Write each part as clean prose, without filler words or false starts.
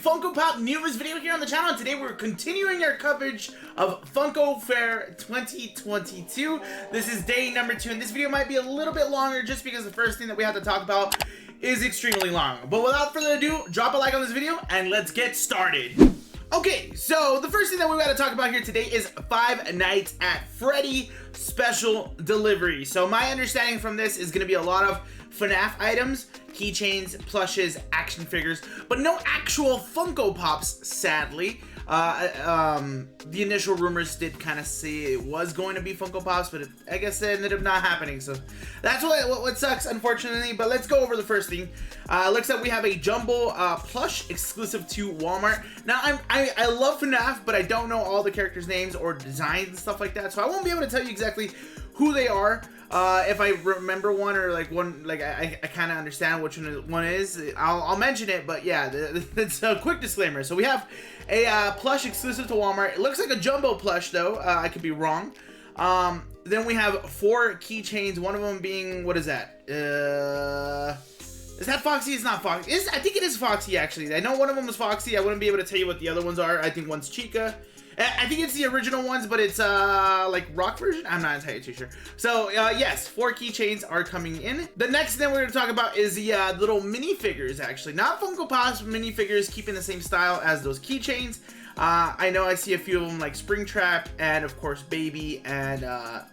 Funko Pop news video here on the channel. Today we're continuing our coverage of Funko Fair 2022. This is day number 2, and this video might be a little bit longer just because the first thing that we have to talk about is extremely long. But without further ado, drop a like on this video and let's get started. Okay, so the first thing that we got to talk about here today is Five Nights at Freddy special delivery. So my understanding from this is going to be a lot of FNAF items, keychains, plushes, action figures, but no actual Funko Pops, sadly. The initial rumors did kind of say it was going to be Funko Pops, but I guess it ended up not happening, so that's what sucks, unfortunately. But let's go over the first thing. Looks like we have a jumbo plush exclusive to Walmart. Now, I love FNAF, but I don't know all the characters' names or designs and stuff like that, so I won't be able to tell you exactly who they are. If I remember one or like one, like I kind of understand which one is, I'll mention it. But yeah, it's a quick disclaimer. So we have a plush exclusive to Walmart. It looks like a jumbo plush though. I could be wrong. Then we have 4 keychains. One of them being, what is that? Is that Foxy? It's not Foxy. I think it is Foxy actually. I know one of them was Foxy. I wouldn't be able to tell you what the other ones are. I think one's Chica. I think it's the original ones, but it's like rock version. I'm not entirely too sure. So yes, 4 keychains are coming in. The next thing we're going to talk about is the little minifigures, actually. Not Funko Pops, minifigures, keeping the same style as those keychains. I know I see a few of them like Springtrap and of course Baby and I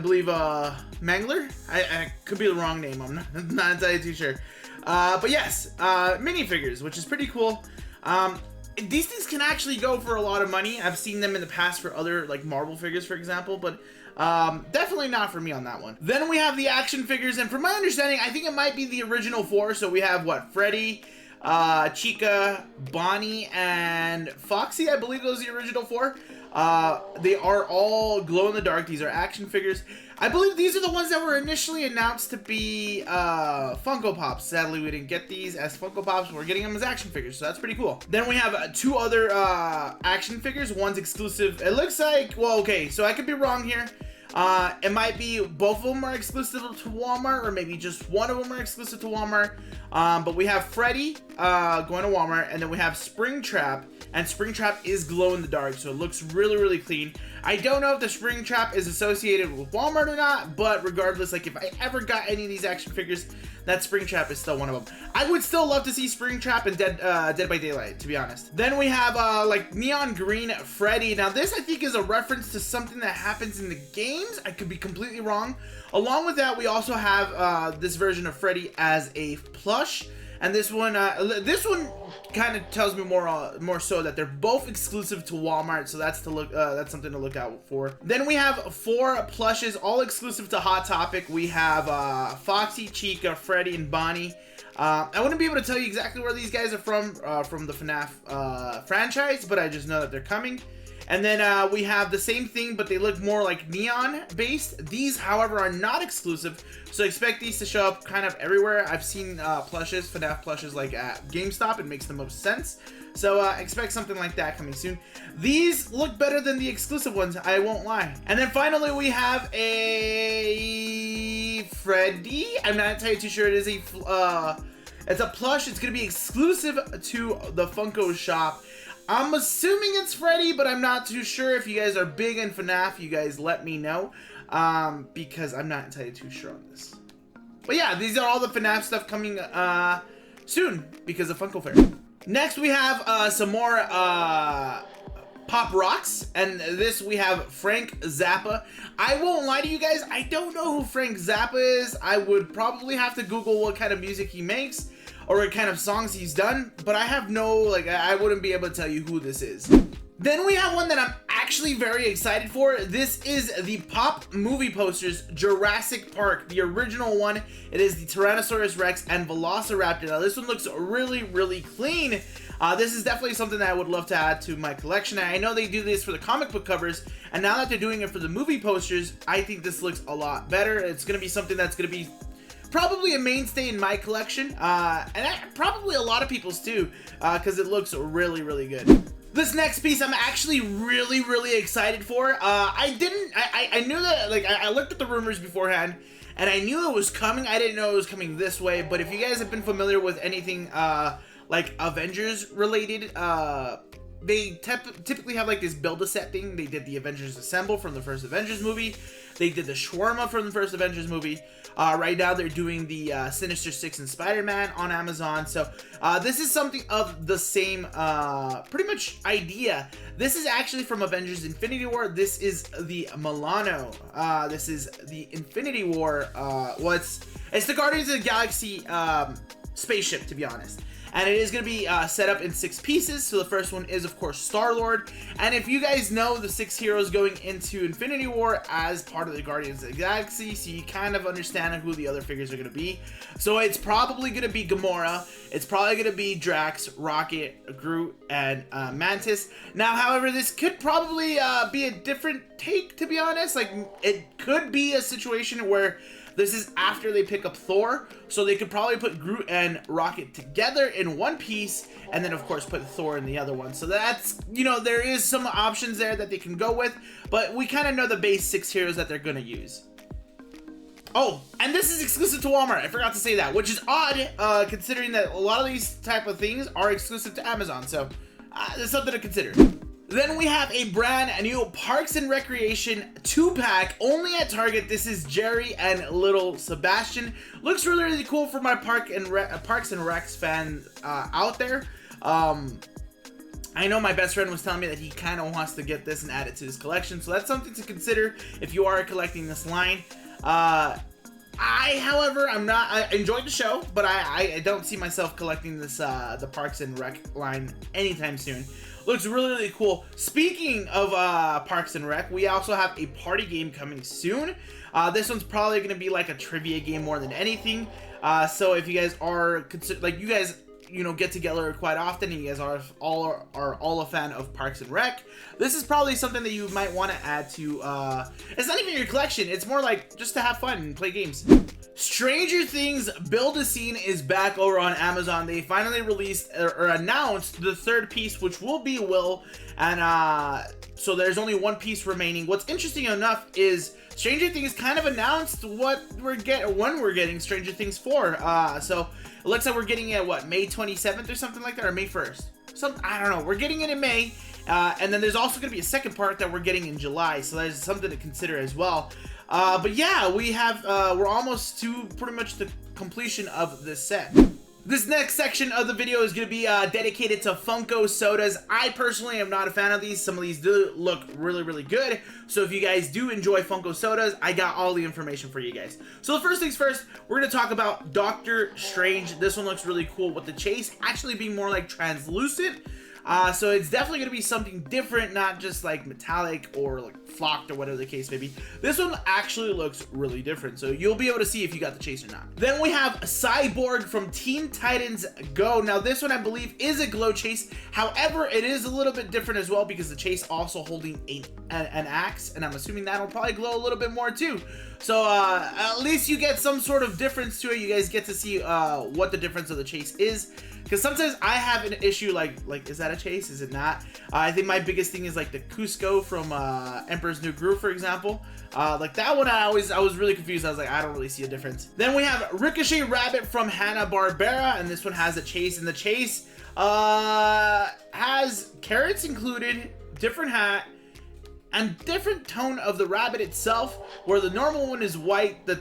believe Mangler. I could be the wrong name. I'm not entirely too sure. But yes, minifigures, which is pretty cool. These things can actually go for a lot of money. I've seen them in the past for other like Marvel figures, for example, but definitely not for me on that one. Then we have the action figures, and from my understanding, I think it might be the original 4. So we have what, Freddy, Chica, Bonnie, and Foxy. I believe those are the original 4. They are all glow in the dark. These are action figures. I believe these are the ones that were initially announced to be Funko Pops. Sadly, we didn't get these as Funko Pops. We're getting them as action figures, so that's pretty cool. Then we have 2 other action figures. One's exclusive. It looks like, well, okay, so I could be wrong here. It might be both of them are exclusive to Walmart, or maybe just one of them are exclusive to Walmart. But we have Freddy going to Walmart, and then we have Springtrap, and Springtrap is glow in the dark, so it looks really, really clean. I don't know if the Springtrap is associated with Walmart or not, but regardless, like if I ever got any of these action figures, that Springtrap is still one of them. I would still love to see Springtrap and Dead by Daylight, to be honest. Then we have like neon green Freddy. Now this I think is a reference to something that happens in the games. I could be completely wrong. Along with that, we also have this version of Freddy as a plush, and this one kind of tells me more so that they're both exclusive to Walmart, so that's something to look out for. Then we have 4 plushes, all exclusive to Hot Topic. We have Foxy, Chica, Freddy, and Bonnie. I wouldn't be able to tell you exactly where these guys are from the FNAF franchise, but I just know that they're coming. And then we have the same thing, but they look more like neon based. These, however, are not exclusive, so expect these to show up kind of everywhere. I've seen plushes, FNAF plushes, like at GameStop. It makes the most sense. So expect something like that coming soon. These look better than the exclusive ones, I won't lie. And then finally we have a Freddy. I'm not entirely too sure. It is it's a plush. It's gonna be exclusive to the Funko shop. I'm assuming it's Freddy, but I'm not too sure. If you guys are big in FNAF, you guys let me know, because I'm not entirely too sure on this. But yeah, these are all the FNAF stuff coming soon because of Funko Fair. Next, we have some more Pop Rocks, and this we have Frank Zappa. I won't lie to you guys, I don't know who Frank Zappa is. I would probably have to Google what kind of music he makes or what kind of songs he's done, but I have no, like, I wouldn't be able to tell you who this is. Then we have one that I'm actually very excited for. This is the Pop movie posters, Jurassic Park, the original one. It is the Tyrannosaurus Rex and Velociraptor. Now this one looks really, really clean. This is definitely something that I would love to add to my collection. I know they do this for the comic book covers, and now that they're doing it for the movie posters, I think this looks a lot better. It's going to be something that's going to be probably a mainstay in my collection, and probably a lot of people's too, because it looks really, really good. This next piece I'm actually really excited for. I knew that, like, I looked at the rumors beforehand, and I knew it was coming. I didn't know it was coming this way, but if you guys have been familiar with anything like Avengers related. They typically have like this build-a-set thing. They did the Avengers Assemble from the first Avengers movie. They did the Shawarma from the first Avengers movie. Right now they're doing the Sinister Six and Spider-Man on Amazon. So this is something of the same pretty much idea. This is actually from Avengers Infinity War. This is the Milano. This is the Infinity War. It's the Guardians of the Galaxy spaceship, to be honest. And it is going to be set up in 6 pieces. So the first one is, of course, Star-Lord. And if you guys know the 6 heroes going into Infinity War as part of the Guardians of the Galaxy, so you kind of understand who the other figures are going to be. So it's probably going to be Gamora. It's probably going to be Drax, Rocket, Groot, and Mantis. Now, however, this could probably be a different take, to be honest. Like, it could be a situation where this is after they pick up Thor, so they could probably put Groot and Rocket together in one piece, and then of course put Thor in the other one. So that's, you know, there is some options there that they can go with, but we kind of know the base 6 heroes that they're going to use. Oh, and this is exclusive to Walmart. I forgot to say that, which is odd, considering that a lot of these type of things are exclusive to Amazon. So there's something to consider. Then we have a brand new Parks and Recreation 2-pack only at Target. This is Jerry and Little Sebastian. Looks really, really cool for my Parks and Recs fan out there. I know my best friend was telling me that he kind of wants to get this and add it to his collection. So that's something to consider if you are collecting this line. However, I enjoyed the show, but I don't see myself collecting this, the Parks and Rec line anytime soon. Looks really, really cool. Speaking of Parks and Rec, we also have a party game coming soon. This one's probably going to be like a trivia game more than anything. So if you guys are, you guys, you know, get together quite often, and you guys are all a fan of Parks and Rec, this is probably something that you might want to add to, it's not even your collection, it's more like just to have fun and play games. Stranger Things Build-A-Scene is back over on Amazon. They finally released or announced the 3rd piece, which will be Will, and so there's only 1 piece remaining. What's interesting enough is Stranger Things kind of announced when we're getting Stranger Things 4. So it looks like we're getting it, what, May 27th or something like that, or May 1st? I don't know. We're getting it in May, and then there's also going to be a second part that we're getting in July, so there's something to consider as well. But yeah, we're almost to pretty much the completion of this set. This next section of the video is going to be dedicated to Funko SODAs. I personally am not a fan of these. Some of these do look really, really good. So if you guys do enjoy Funko SODAs, I got all the information for you guys. So the first things first, we're going to talk about Doctor Strange. This one looks really cool with the chase actually being more like translucent. So it's definitely going to be something different, not just like metallic or like flocked or whatever the case may be. This one actually looks really different, so you'll be able to see if you got the chase or not. Then we have Cyborg from Teen Titans Go. Now this one I believe is a glow chase. However, it is a little bit different as well because the chase also holding an axe, and I'm assuming that'll probably glow a little bit more too. So at least you get some sort of difference to it. You guys get to see what the difference of the chase is. Because sometimes I have an issue like is that a chase? Is it not? I think my biggest thing is like the Cusco from Emperor's New Groove, for example. Like that one I was really confused. I was like, I don't really see a difference. Then we have Ricochet Rabbit from Hanna-Barbera, and this one has a chase, and the chase has carrots included, different hat, and different tone of the rabbit itself. Where the normal one is white, the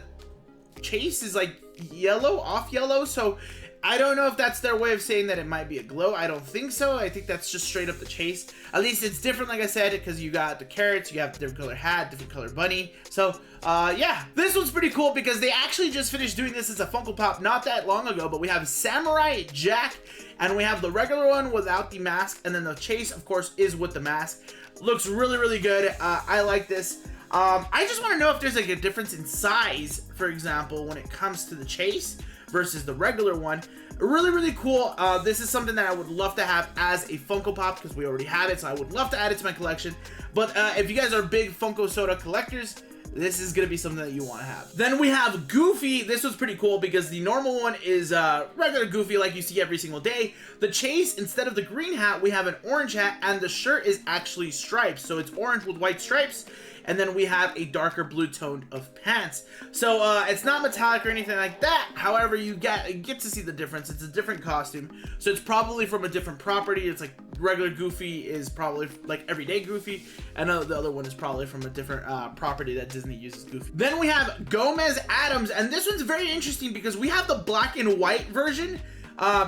chase is like yellow, off yellow. So I don't know if that's their way of saying that it might be a glow. I don't think so. I think that's just straight up the chase. At least it's different, like I said, because you got the carrots, you have different color hat, different color bunny. So, yeah. This one's pretty cool because they actually just finished doing this as a Funko Pop not that long ago, but we have Samurai Jack, and we have the regular one without the mask, and then the chase, of course, is with the mask. Looks really, really good. I like this. I just want to know if there's like a difference in size, for example, when it comes to the chase versus the regular one. Really, really cool. This is something that I would love to have as a Funko Pop because we already have it, so I would love to add it to my collection. But if you guys are big Funko SODA collectors, this is going to be something that you want to have. Then we have Goofy. This was pretty cool because the normal one is regular Goofy like you see every single day. The chase, instead of the green hat, we have an orange hat, and the shirt is actually stripes. So it's orange with white stripes. and then we have a darker blue tone of pants. So it's not metallic or anything like that. However, you get to see the difference. It's a different costume, so it's probably from a different property. It's like regular Goofy is probably like everyday Goofy, and the other one is probably from a different property that Disney uses Goofy. Then we have Gomez Addams, and this one's very interesting because we have the black and white version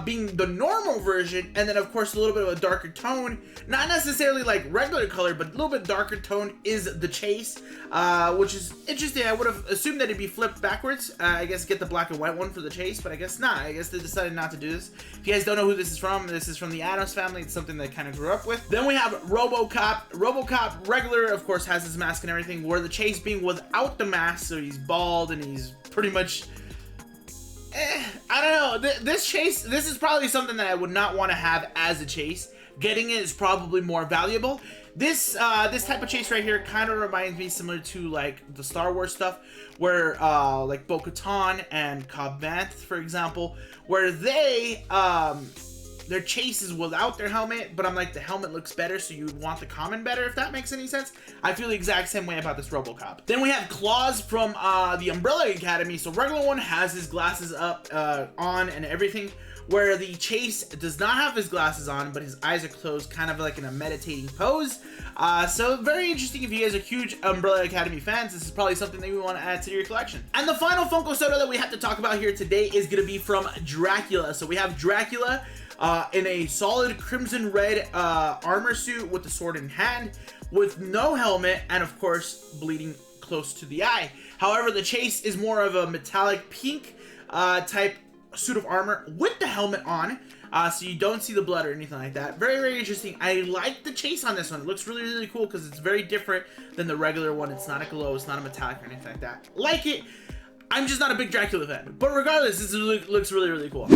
being the normal version, and then of course a little bit of a darker tone, not necessarily like regular color, but a little bit darker tone is the chase, which is interesting. I would have assumed that it'd be flipped backwards. I guess get the black and white one for the chase, but I guess not. I guess they decided not to do this. If you guys don't know who this is from the Addams family. It's something that I kind of grew up with. Then we have RoboCop. RoboCop regular, of course, has his mask and everything, where the chase being without the mask, so he's bald and he's pretty much I don't know. This chase, this is probably something that I would not want to have as a chase. Getting it is probably more valuable. This type of chase right here kind of reminds me similar to like the Star Wars stuff, where like Bo-Katan and Cobb Vanth, for example, where they their chase is without their helmet, but I'm like, the helmet looks better, so you would want the common better, if that makes any sense. I feel the exact same way about this RoboCop. Then we have Claus from the Umbrella Academy. So regular one has his glasses up on and everything, where the chase does not have his glasses on, but his eyes are closed, kind of like in a meditating pose. So very interesting. If you guys are huge Umbrella Academy fans, this is probably something that you want to add to your collection. And the final Funko Soda that we have to talk about here today is going to be from Dracula. So we have Dracula in a solid crimson red armor suit with the sword in hand, with no helmet, and of course bleeding close to the eye. However, the chase is more of a metallic pink type suit of armor with the helmet on, so you don't see the blood or anything like that. Very, very interesting. I like the chase on this one. It looks really, really cool because it's very different than the regular one. It's not a glow, it's not a metallic or anything like that. Like it. I'm just not a big Dracula fan, but regardless, this looks really, really cool.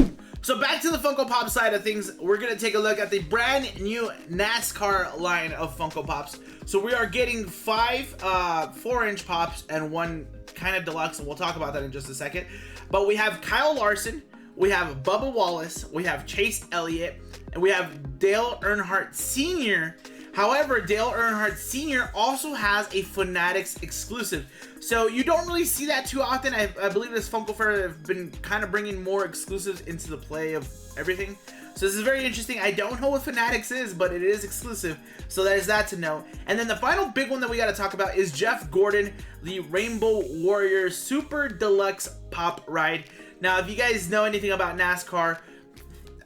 So back to the Funko Pop side of things, we're gonna take a look at the brand new Nascar line of Funko Pops. So we are getting 5 4-inch pops and 1 kind of deluxe, and we'll talk about that in just a second. But we have Kyle Larson, we have Bubba Wallace, we have Chase Elliott, and we have Dale Earnhardt Sr. However, Dale Earnhardt Sr. also has a Fanatics exclusive. So you don't really see that too often. I believe this Funko Fair have been kind of bringing more exclusives into the play of everything. So this is very interesting. I don't know what Fanatics is, but it is exclusive. So there's that to know. And then the final big one that we got to talk about is Jeff Gordon, the Rainbow Warrior Super Deluxe Pop Ride. Now, if you guys know anything about NASCAR,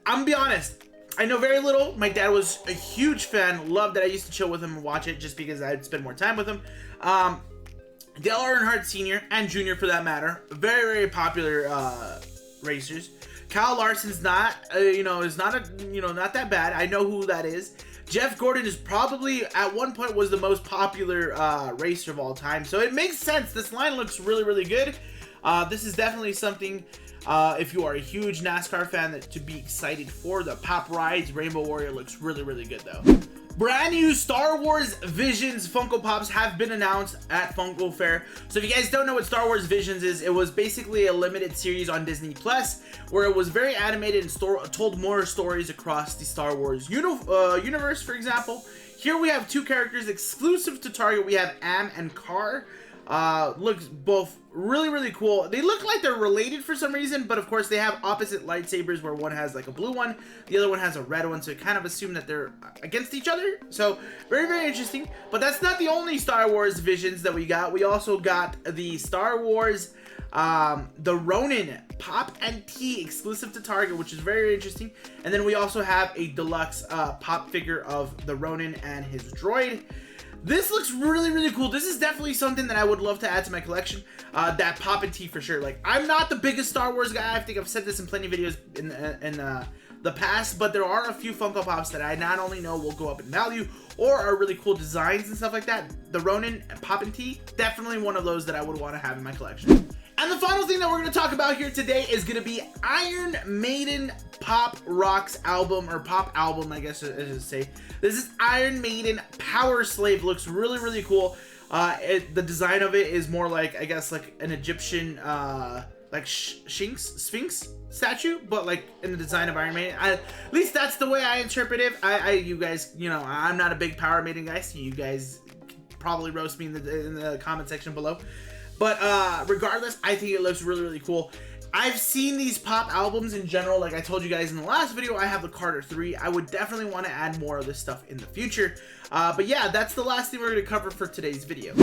I'm gonna be honest, I know very little. My dad was a huge fan, loved that I used to chill with him and watch it just because I'd spend more time with him. Dale Earnhardt Sr. and Jr. for that matter, very, very popular racers. Kyle Larson's not, is not not that bad. I know who that is. Jeff Gordon is probably, at one point, was the most popular racer of all time. So it makes sense. This line looks really, really good. This is definitely something, if you are a huge NASCAR fan, that to be excited for. The Pop Rides Rainbow Warrior looks really, really good, though. Brand new Star Wars Visions Funko Pops have been announced at Funko Fair. So if you guys don't know what Star Wars Visions is, it was basically a limited series on Disney Plus, where it was very animated and told more stories across the Star Wars universe, for example. Here we have 2 characters exclusive to Target. We have Am and Car. Looks both really, really cool. They look like they're related for some reason, but of course they have opposite lightsabers, where one has like a blue one, the other one has a red one, so you kind of assume that they're against each other. So very, very interesting. But that's not the only Star Wars Visions that we got. We also got the Star Wars the Ronin Pop and Tee exclusive to Target, which is very interesting. And then we also have a deluxe pop figure of the Ronin and his droid. This looks really, really cool. This is definitely something that I would love to add to my collection. That Pop and Tee for sure. Like, I'm not the biggest Star Wars guy. I think I've said this in plenty of videos in the past, but there are a few Funko Pops that I not only know will go up in value or are really cool designs and stuff like that. The Ronin Pop and Tee, definitely one of those that I would want to have in my collection. And the final thing that we're going to talk about here today is going to be Iron Maiden Pop Rocks album, or Pop album, I guess I should say. This is Iron Maiden Power Slave. Looks really, really cool. The design of it is more like, I guess, like an Egyptian, like Sphinx statue, but like in the design of Iron Maiden. At least that's the way I interpret it. You guys, I'm not a big Power Maiden guy, so you guys probably roast me in the comment section below. But regardless, I think it looks really, really cool. I've seen these Pop albums in general. Like I told you guys in the last video, I have the Carter 3. I would definitely want to add more of this stuff in the future. But yeah, that's the last thing we're going to cover for today's video.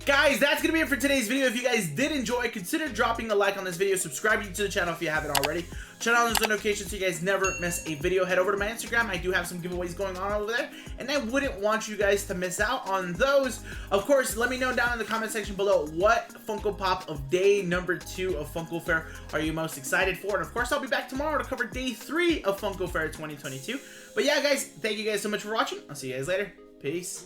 Guys, that's going to be it for today's video. If you guys did enjoy, consider dropping a like on this video. Subscribe to the channel if you haven't already. Turn on those notifications so you guys never miss a video. Head over to my Instagram. I do have some giveaways going on over there, and I wouldn't want you guys to miss out on those. Of course, let me know down in the comment section below what Funko Pop of day number 2 of Funko Fair are you most excited for. And of course, I'll be back tomorrow to cover day 3 of Funko Fair 2022. But yeah, guys, thank you guys so much for watching. I'll see you guys later. Peace.